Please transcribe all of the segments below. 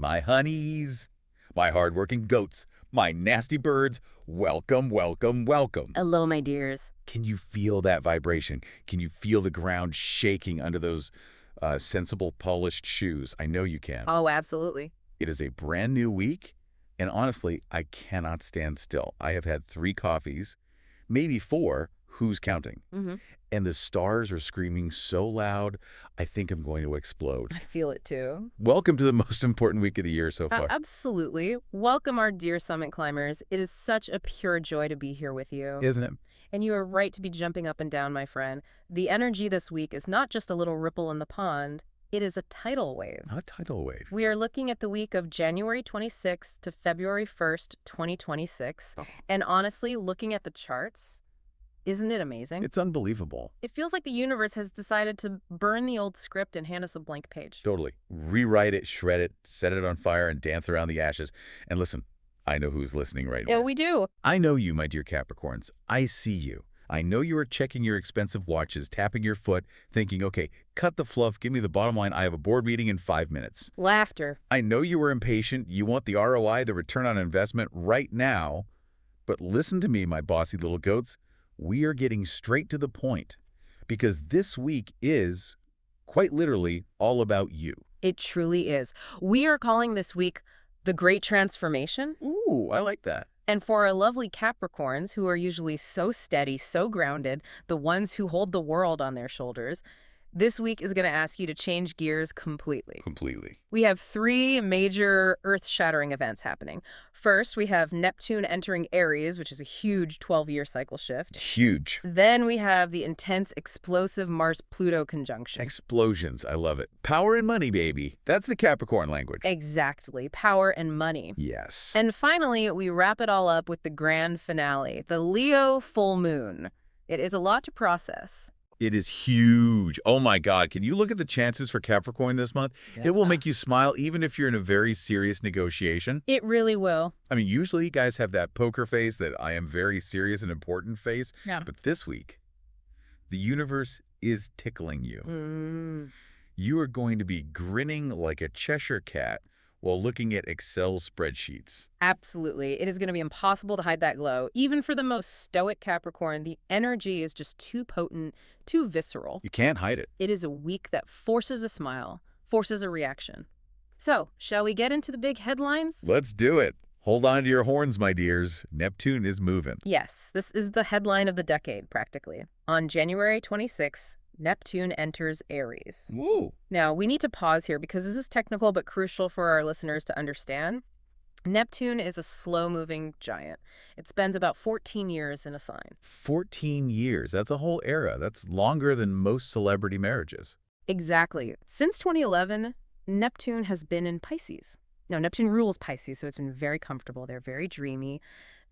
My honeys, my hardworking goats, my nasty birds, welcome, welcome, welcome. Hello, my dears. Can you feel that vibration? Can you feel the ground shaking under those sensible, polished shoes? I know you can. Oh, absolutely. It is a brand new week, and honestly, I cannot stand still. I have had 3 coffees, maybe 4, who's counting? And the stars are screaming so loud, I think I'm going to explode. I feel it too. Welcome to the most important week of the year so far. Absolutely. Welcome, our dear summit climbers. It is such a pure joy to be here with you. Isn't it? And you are right to be jumping up and down, my friend. The energy this week is not just a little ripple in the pond. It is a tidal wave. Not a tidal wave. We are looking at the week of January 26th to February 1st, 2026. Oh. And honestly, looking at the charts, isn't it amazing? It's unbelievable. It feels like the universe has decided to burn the old script and hand us a blank page. Totally. Rewrite it, shred it, set it on fire, and dance around the ashes. And listen, I know who's listening right now. Yeah, we do. I know you, my dear Capricorns. I see you. I know you are checking your expensive watches, tapping your foot, thinking, okay, cut the fluff, give me the bottom line. I have a board meeting in 5 minutes. Laughter. I know you are impatient. You want the ROI, the return on investment right now. But listen to me, my bossy little goats. We are getting straight to the point because this week is, quite literally, all about you. It truly is. We are calling this week the Great Transformation. Ooh, I like that. And for our lovely Capricorns, who are usually so steady, so grounded, the ones who hold the world on their shoulders, this week is going to ask you to change gears completely. Completely. We have 3 major earth-shattering events happening. First, we have Neptune entering Aries, which is a huge 12-year cycle shift. Huge. Then we have the intense, explosive Mars-Pluto conjunction. Explosions. I love it. Power and money, baby. That's the Capricorn language. Exactly. Power and money. Yes. And finally, we wrap it all up with the grand finale, the Leo full moon. It is a lot to process. It is huge. Oh my God. Can you look at the chances for Capricorn this month? Yeah. It will make you smile even if you're in a very serious negotiation. It really will. I mean, usually you guys have that poker face, that I am very serious and important face. Yeah. But this week, the universe is tickling you. You are going to be grinning like a Cheshire cat while looking at Excel spreadsheets. Absolutely. It is going to be impossible to hide that glow. Even for the most stoic Capricorn, the energy is just too potent, too visceral. You can't hide it. It is a week that forces a smile, forces a reaction. So, shall we get into the big headlines? Let's do it. Hold on to your horns, my dears. Neptune is moving. Yes, this is the headline of the decade, practically. On January 26th, Neptune enters Aries. Woo. Now, we need to pause here because this is technical but crucial for our listeners to understand. Neptune is a slow-moving giant. It spends about 14 years in a sign. 14 years. That's a whole era. That's longer than most celebrity marriages. Exactly. Since 2011, Neptune has been in Pisces. Now, Neptune rules Pisces, so it's been very comfortable. They're very dreamy,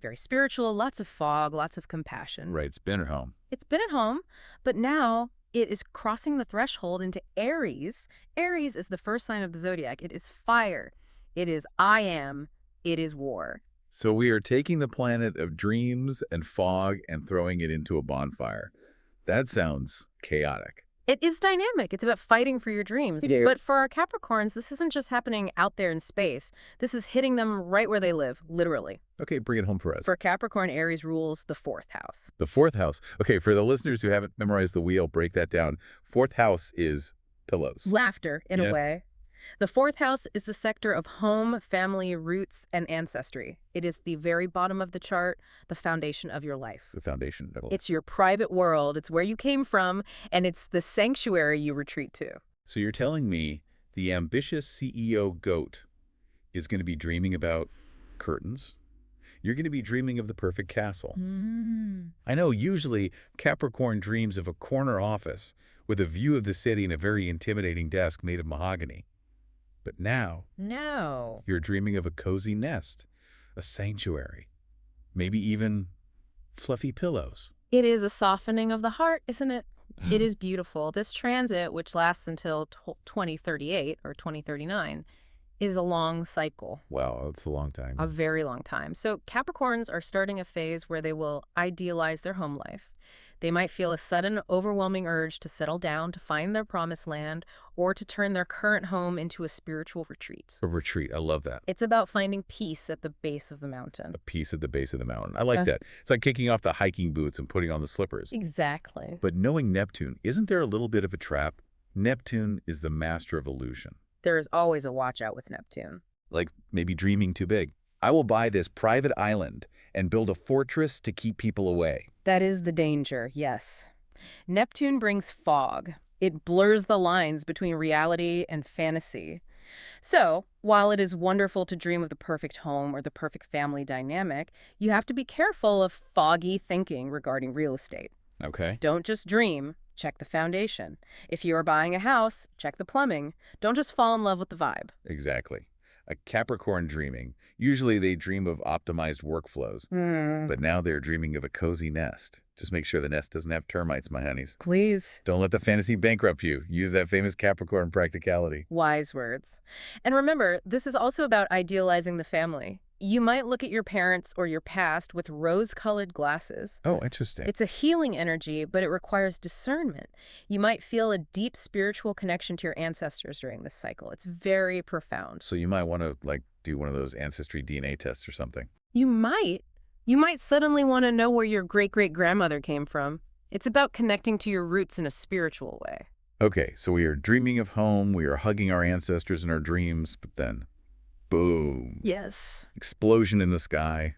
very spiritual, lots of fog, lots of compassion. Right. It's been at home. It's been at home, but now it is crossing the threshold into Aries. Aries is the first sign of the zodiac. It is fire. It is I am. It is war. So we are taking the planet of dreams and fog and throwing it into a bonfire. That sounds chaotic. It is dynamic. It's about fighting for your dreams. Yeah. But for our Capricorns, this isn't just happening out there in space. This is hitting them right where they live, literally. Okay, bring it home for us. For Capricorn, Aries rules the 4th house. The 4th house. Okay, for the listeners who haven't memorized the wheel, break that down. 4th house is pillows. Laughter, in Yeah. a way. The 4th house is the sector of home, family, roots, and ancestry. It is the very bottom of the chart, the foundation of your life. The foundation. It's your private world. It's where you came from, and it's the sanctuary you retreat to. So you're telling me the ambitious CEO goat is going to be dreaming about curtains? You're going to be dreaming of the perfect castle. I know usually Capricorn dreams of a corner office with a view of the city and a very intimidating desk made of mahogany. But now, No. you're dreaming of a cozy nest, a sanctuary, maybe even fluffy pillows. It is a softening of the heart, isn't it? It is beautiful. This transit, which lasts until 2038 or 2039, is a long cycle. Wow, that's a long time. A very long time. So Capricorns are starting a phase where they will idealize their home life. They might feel a sudden, overwhelming urge to settle down, to find their promised land, or to turn their current home into a spiritual retreat. A retreat. I love that. It's about finding peace at the base of the mountain. A peace at the base of the mountain. I like that. It's like kicking off the hiking boots and putting on the slippers. Exactly. But knowing Neptune, isn't there a little bit of a trap? Neptune is the master of illusion. There is always a watch out with Neptune. Like maybe dreaming too big. I will buy this private island and build a fortress to keep people away. That is the danger, yes. Neptune brings fog. It blurs the lines between reality and fantasy. So, while it is wonderful to dream of the perfect home or the perfect family dynamic, you have to be careful of foggy thinking regarding real estate. Okay. Don't just dream, check the foundation. If you are buying a house, check the plumbing. Don't just fall in love with the vibe. Exactly. A Capricorn dreaming. Usually they dream of optimized workflows, but now they're dreaming of a cozy nest. Just make sure the nest doesn't have termites, my honeys. Please. Don't let the fantasy bankrupt you. Use that famous Capricorn practicality. Wise words. And remember, this is also about idealizing the family. You might look at your parents or your past with rose-colored glasses. Oh, interesting. It's a healing energy, but it requires discernment. You might feel a deep spiritual connection to your ancestors during this cycle. It's very profound. So you might want to, do one of those ancestry DNA tests or something. You might. You might suddenly want to know where your great-great-grandmother came from. It's about connecting to your roots in a spiritual way. Okay, so we are dreaming of home, we are hugging our ancestors in our dreams, but then, boom. Yes. Explosion in the sky.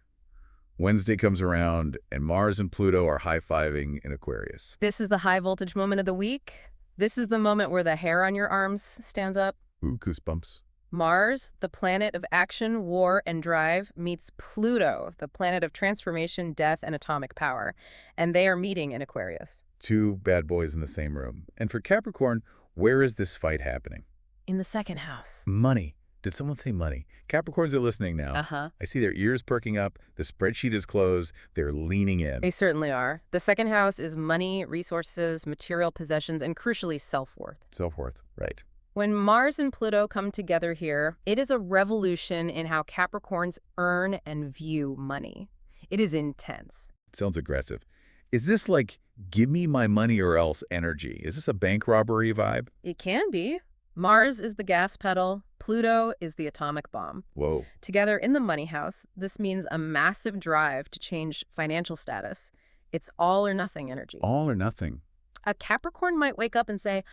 Wednesday comes around, and Mars and Pluto are high-fiving in Aquarius. This is the high-voltage moment of the week. This is the moment where the hair on your arms stands up. Ooh, goosebumps. Mars, the planet of action, war, and drive, meets Pluto, the planet of transformation, death, and atomic power. And they are meeting in Aquarius. Two bad boys in the same room. And for Capricorn, where is this fight happening? In the second house. Money. Did someone say money? Capricorns are listening now. Uh-huh. I see their ears perking up. The spreadsheet is closed. They're leaning in. They certainly are. The second house is money, resources, material possessions, and crucially, self-worth. Self-worth, right. When Mars and Pluto come together here, it is a revolution in how Capricorns earn and view money. It is intense. It sounds aggressive. Is this like, give me my money or else energy? Is this a bank robbery vibe? It can be. Mars is the gas pedal. Pluto is the atomic bomb. Whoa. Together in the money house, this means a massive drive to change financial status. It's all or nothing energy. All or nothing. A Capricorn might wake up and say,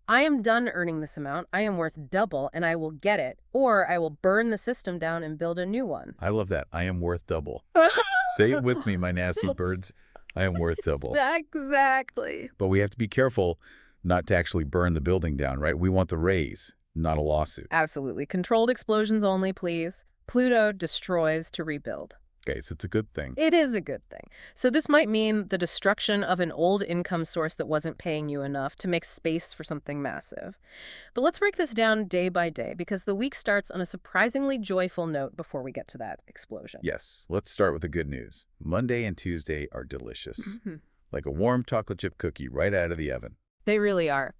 I am done earning this amount. I am worth double, and I will get it. Or I will burn the system down and build a new one. I love that. I am worth double. Say it with me, my nasty birds. I am worth double. Exactly. But we have to be careful not to actually burn the building down, right? We want the raise, not a lawsuit. Absolutely. Controlled explosions only, please. Pluto destroys to rebuild. Okay, so it's a good thing. It is a good thing. So this might mean the destruction of an old income source that wasn't paying you enough to make space for something massive. But let's break this down day by day, because the week starts on a surprisingly joyful note before we get to that explosion. Yes, let's start with the good news. Monday and Tuesday are delicious. Like a warm chocolate chip cookie right out of the oven. They really are.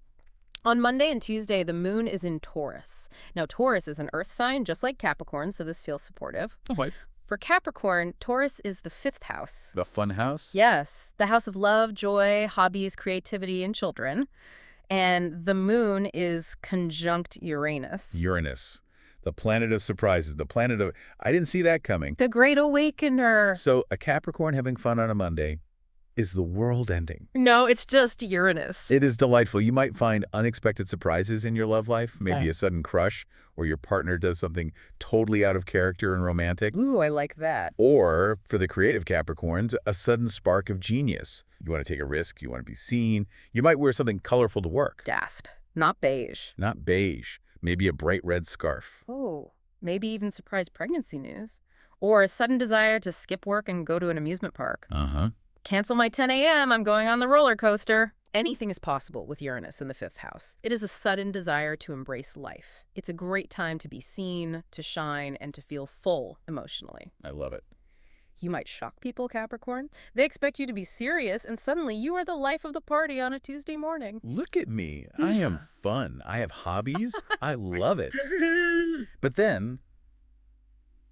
On Monday and Tuesday, the moon is in Taurus. Now, Taurus is an earth sign, just like Capricorn, so this feels supportive. Oh, what? For Capricorn, Taurus is the fifth house. The fun house? Yes, the house of love, joy, hobbies, creativity, and children. And the moon is conjunct Uranus. Uranus, the planet of surprises, the planet of, I didn't see that coming. The Great Awakener. So a Capricorn having fun on a Monday, is the world ending? No, it's just Uranus. It is delightful. You might find unexpected surprises in your love life, maybe a sudden crush, or your partner does something totally out of character and romantic. Ooh, I like that. Or, for the creative Capricorns, a sudden spark of genius. You want to take a risk, you want to be seen. You might wear something colorful to work. Gasp. Not beige. Not beige. Maybe a bright red scarf. Oh, maybe even surprise pregnancy news. Or a sudden desire to skip work and go to an amusement park. Uh-huh. Cancel my 10 a.m., I'm going on the roller coaster. Anything is possible with Uranus in the fifth house. It is a sudden desire to embrace life. It's a great time to be seen, to shine, and to feel full emotionally. I love it. You might shock people, Capricorn. They expect you to be serious, and suddenly you are the life of the party on a Tuesday morning. Look at me. I am fun. I have hobbies. I love it. But then,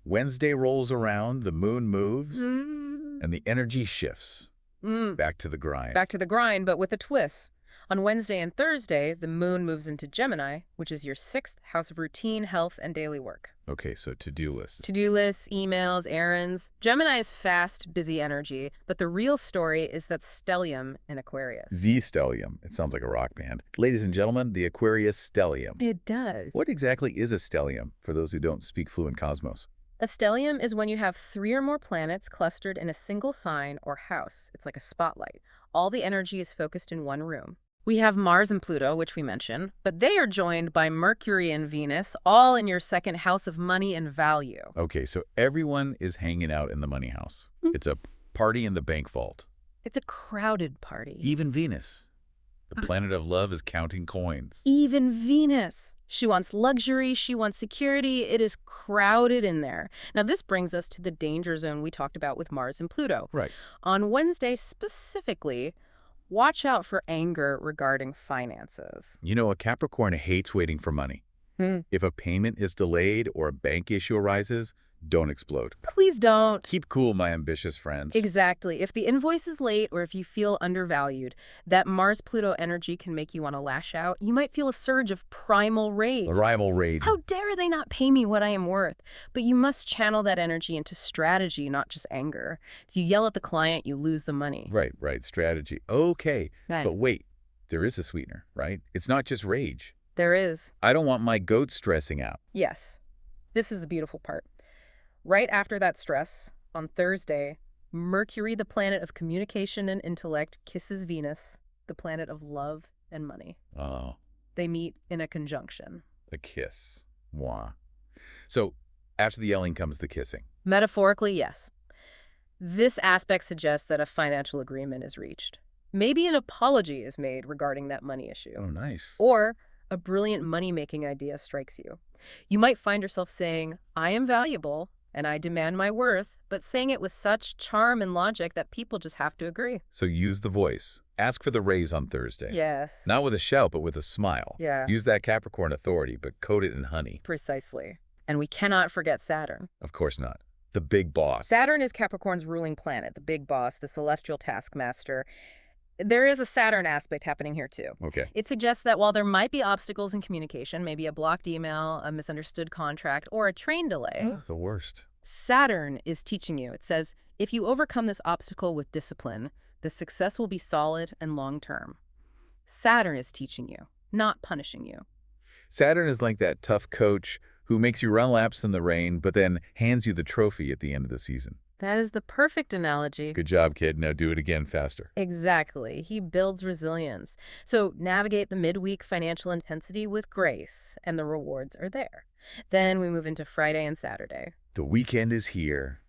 Wednesday rolls around, the moon moves, and the energy shifts. Back to the grind. Back to the grind, but with a twist. On Wednesday and Thursday, the moon moves into Gemini, which is your 6th house of routine, health, and daily work. Okay, so to-do lists. To-do lists, emails, errands. Gemini is fast, busy energy, but the real story is that stellium in Aquarius. The stellium. It sounds like a rock band. Ladies and gentlemen, the Aquarius stellium. It does. What exactly is a stellium for those who don't speak fluent cosmos? A stellium is when you have 3 or more planets clustered in a single sign or house. It's like a spotlight. All the energy is focused in one room. We have Mars and Pluto, which we mentioned, but they are joined by Mercury and Venus, all in your 2nd house of money and value. Okay, so everyone is hanging out in the money house. It's a party in the bank vault. It's a crowded party. Even Venus, the planet of love, is counting coins. Even Venus. She wants luxury, she wants security. It is crowded in there. Now, this brings us to the danger zone we talked about with Mars and Pluto. Right. On Wednesday specifically, watch out for anger regarding finances. You know, a Capricorn hates waiting for money. If a payment is delayed or a bank issue arises, don't explode. Please don't. Keep cool, my ambitious friends. Exactly. If the invoice is late or if you feel undervalued, that Mars-Pluto energy can make you want to lash out. You might feel a surge of primal rage. The rival rage. How dare they not pay me what I am worth? But you must channel that energy into strategy, not just anger. If you yell at the client, you lose the money. Right. Strategy. Okay. Right. But wait, there is a sweetener, right? It's not just rage. There is. I don't want my goat stressing out. Yes. This is the beautiful part. Right after that stress, on Thursday, Mercury, the planet of communication and intellect, kisses Venus, the planet of love and money. Oh, They meet in a conjunction. the kiss. Mwah. So after the yelling comes the kissing. Metaphorically, yes. This aspect suggests that a financial agreement is reached. Maybe an apology is made regarding that money issue. Oh, nice. Or a brilliant money-making idea strikes you. You might find yourself saying, I am valuable and I demand my worth, but saying it with such charm and logic that people just have to agree. So use the voice. Ask for the raise on Thursday. Yes. Not with a shout, but with a smile. Yeah. Use that Capricorn authority, but coat it in honey. Precisely. And we cannot forget Saturn. Of course not. The big boss. Saturn is Capricorn's ruling planet, the big boss, the celestial taskmaster. There is a Saturn aspect happening here, too. Okay. It suggests that while there might be obstacles in communication, maybe a blocked email, a misunderstood contract, or a train delay, The worst. Saturn is teaching you. It says, if you overcome this obstacle with discipline, the success will be solid and long-term. Saturn is teaching you, not punishing you. Saturn is like that tough coach who makes you run laps in the rain, but then hands you the trophy at the end of the season. That is the perfect analogy. Good job, kid. Now do it again faster. Exactly. He builds resilience. So navigate the midweek financial intensity with grace, and the rewards are there. Then we move into Friday and Saturday. The weekend is here,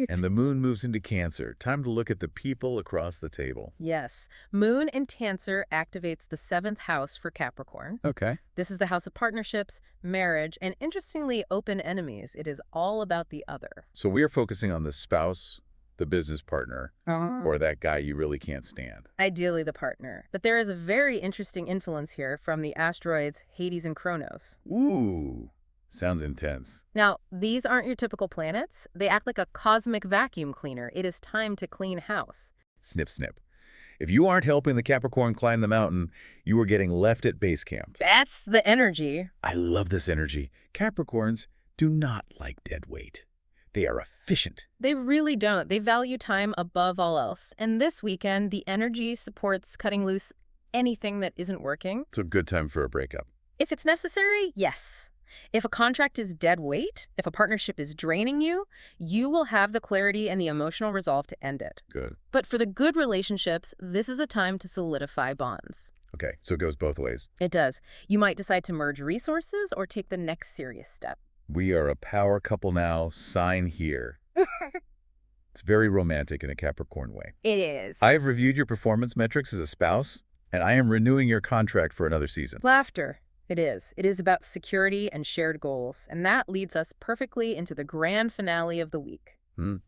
and the moon moves into Cancer. Time to look at the people across the table. Yes. Moon in Cancer activates the 7th house for Capricorn. Okay. This is the house of partnerships, marriage, and interestingly, open enemies. It is all about the other. So we are focusing on the spouse, the business partner, or that guy you really can't stand. Ideally the partner. But there is a very interesting influence here from the asteroids Hades and Kronos. Ooh, sounds intense. Now, these aren't your typical planets. They act like a cosmic vacuum cleaner. It is time to clean house. Snip, snip. If you aren't helping the Capricorn climb the mountain, you are getting left at base camp. That's the energy. I love this energy. Capricorns do not like dead weight. They are efficient. They really don't. They value time above all else. And this weekend, the energy supports cutting loose anything that isn't working. It's a good time for a breakup. If it's necessary, yes. If a contract is dead weight, if a partnership is draining you, you will have the clarity and the emotional resolve to end it. Good. But for the good relationships, this is a time to solidify bonds. Okay, so it goes both ways. It does. You might decide to merge resources or take the next serious step. We are a power couple now. Sign here. It's very romantic in a Capricorn way. It is. I have reviewed your performance metrics as a spouse, and I am renewing your contract for another season. Laughter. It is. It is about security and shared goals, and that leads us perfectly into the grand finale of the week.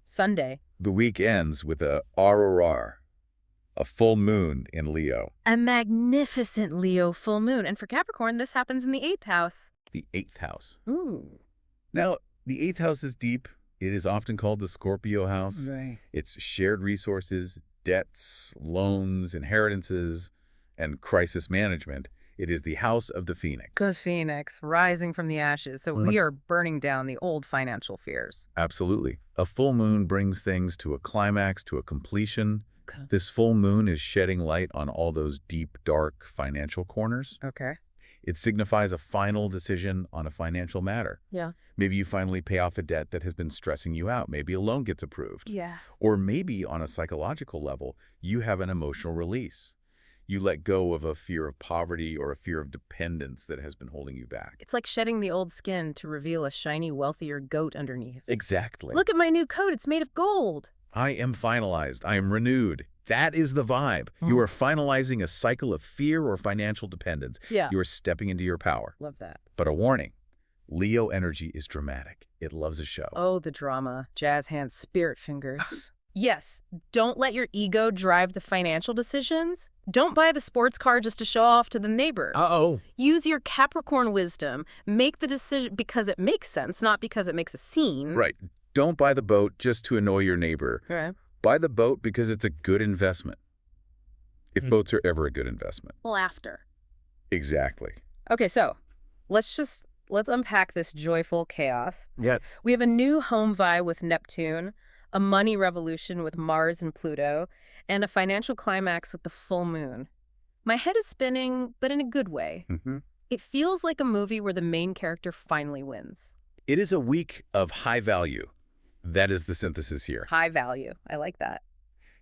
Sunday. The week ends with a RRR, a full moon in Leo. A magnificent Leo full moon. And for Capricorn, this happens in the 8th house. The 8th house. Ooh. Now, the 8th house is deep. It is often called the Scorpio house. Right. It's shared resources, debts, loans, inheritances, and crisis management. It is the house of the Phoenix. The Phoenix, rising from the ashes. So we are burning down the old financial fears. Absolutely. A full moon brings things to a climax, to a completion. Okay. This full moon is shedding light on all those deep, dark financial corners. Okay. It signifies a final decision on a financial matter. Yeah. Maybe you finally pay off a debt that has been stressing you out. Maybe a loan gets approved. Yeah. Or maybe on a psychological level, you have an emotional release. You let go of a fear of poverty or a fear of dependence that has been holding you back. It's like shedding the old skin to reveal a shiny, wealthier goat underneath. Exactly. Look at my new coat. It's made of gold. I am finalized. I am renewed. That is the vibe. You are finalizing a cycle of fear or financial dependence. Yeah. You are stepping into your power. Love that. But a warning, Leo energy is dramatic. It loves a show. Oh, the drama. Jazz hands, spirit fingers. Yes, don't let your ego drive the financial decisions. Don't buy the sports car just to show off to the neighbor. Uh-oh. Use your Capricorn wisdom. Make the decision because it makes sense, not because it makes a scene. Right. Don't buy the boat just to annoy your neighbor. Right. Buy the boat because it's a good investment. If boats are ever a good investment. Well, after. Exactly. Okay, so let's unpack this joyful chaos. Yes. We have a new home vibe with Neptune, a money revolution with Mars and Pluto, and a financial climax with the full moon. My head is spinning, but in a good way. Mm-hmm. It feels like a movie where the main character finally wins. It is a week of high value. That is the synthesis here. High value. I like that.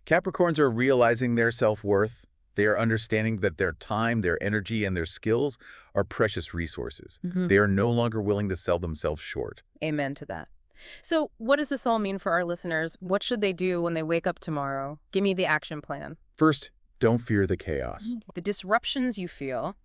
Capricorns are realizing their self-worth. They are understanding that their time, their energy, and their skills are precious resources. They are no longer willing to sell themselves short. Amen to that. So what does this all mean for our listeners? What should they do when they wake up tomorrow? Give me the action plan. First, don't fear the chaos. The disruptions you feel,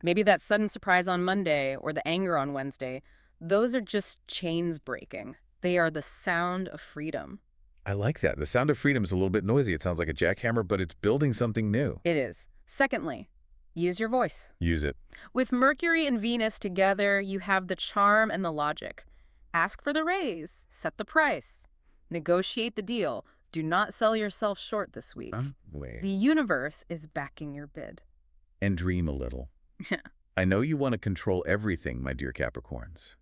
maybe that sudden surprise on Monday or the anger on Wednesday, those are just chains breaking. They are the sound of freedom. I like that. The sound of freedom is a little bit noisy. It sounds like a jackhammer, but it's building something new. It is. Secondly, use your voice. Use it. With Mercury and Venus together, you have the charm and the logic. Ask for the raise. Set the price. Negotiate the deal. Do not sell yourself short this week. Wait. The universe is backing your bid. And dream a little. I know you want to control everything, my dear Capricorns.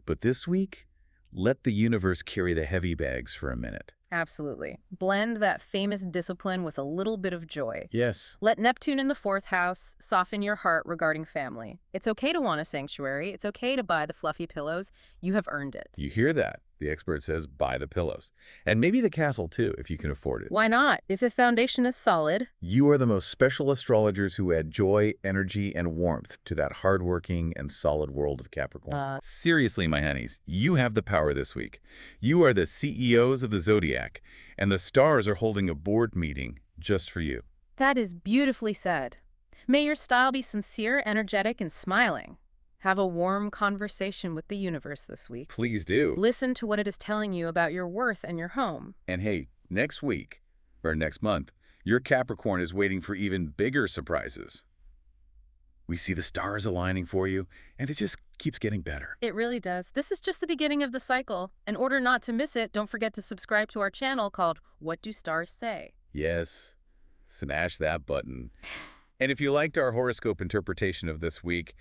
But this week, let the universe carry the heavy bags for a minute. Absolutely. Blend that famous discipline with a little bit of joy. Yes. Let Neptune in the 4th house soften your heart regarding family. It's okay to want a sanctuary. It's okay to buy the fluffy pillows. You have earned it. You hear that? The expert says buy the pillows. And maybe the castle, too, if you can afford it. Why not? If the foundation is solid. You are the most special astrologers who add joy, energy, and warmth to that hardworking and solid world of Capricorn. Seriously, my honeys, you have the power this week. You are the CEOs of the Zodiac, and the stars are holding a board meeting just for you. That is beautifully said. May your style be sincere, energetic, and smiling. Have a warm conversation with the universe this week. Please do. Listen to what it is telling you about your worth and your home. And hey, next week, or next month, your Capricorn is waiting for even bigger surprises. We see the stars aligning for you, and it just keeps getting better. It really does. This is just the beginning of the cycle. In order not to miss it, don't forget to subscribe to our channel called What Do Stars Say? Yes, smash that button. And if you liked our horoscope interpretation of this week,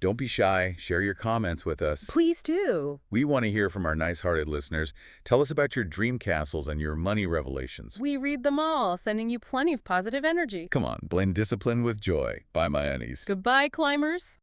don't be shy. Share your comments with us. Please do. We want to hear from our nice-hearted listeners. Tell us about your dream castles and your money revelations. We read them all, sending you plenty of positive energy. Come on, blend discipline with joy. Bye, my honeys. Goodbye, climbers.